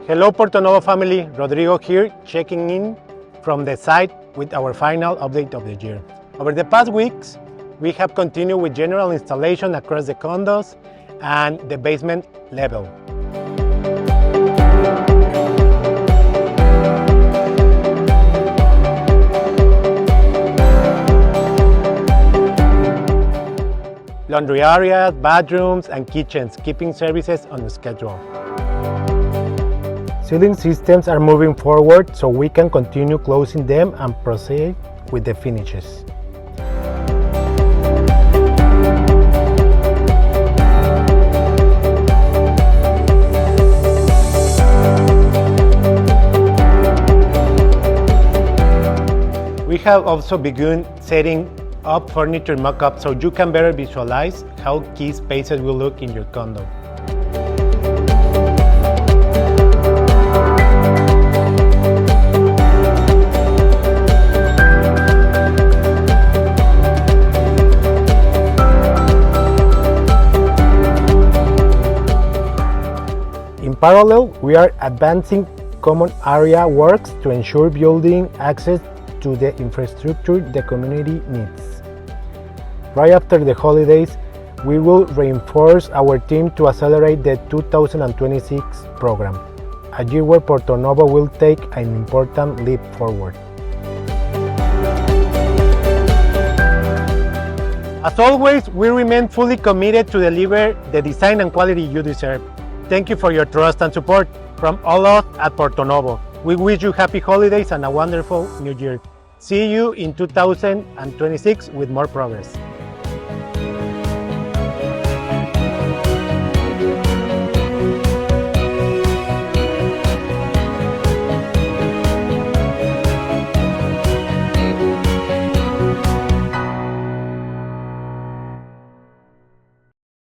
Hello Porto Novo family, Rodrigo here, checking in from the site with our final update of the year. Over the past weeks, we have continued with general installation across the condos and the basement level. Laundry areas, bathrooms, and kitchens, keeping services on schedule. Ceiling systems are moving forward so we can continue closing them and proceed with the finishes. We have also begun setting up furniture mock-up so you can better visualize how key spaces will look in your condo. In parallel, we are advancing common area works to ensure building access to the infrastructure the community needs. Right after the holidays, we will reinforce our team to accelerate the 2026 program, a year where Porto Novo will take an important leap forward. As always, we remain fully committed to deliver the design and quality you deserve. Thank you for your trust and support from all of us at Porto Novo. We wish you happy holidays and a wonderful new year. See you in 2026 with more progress.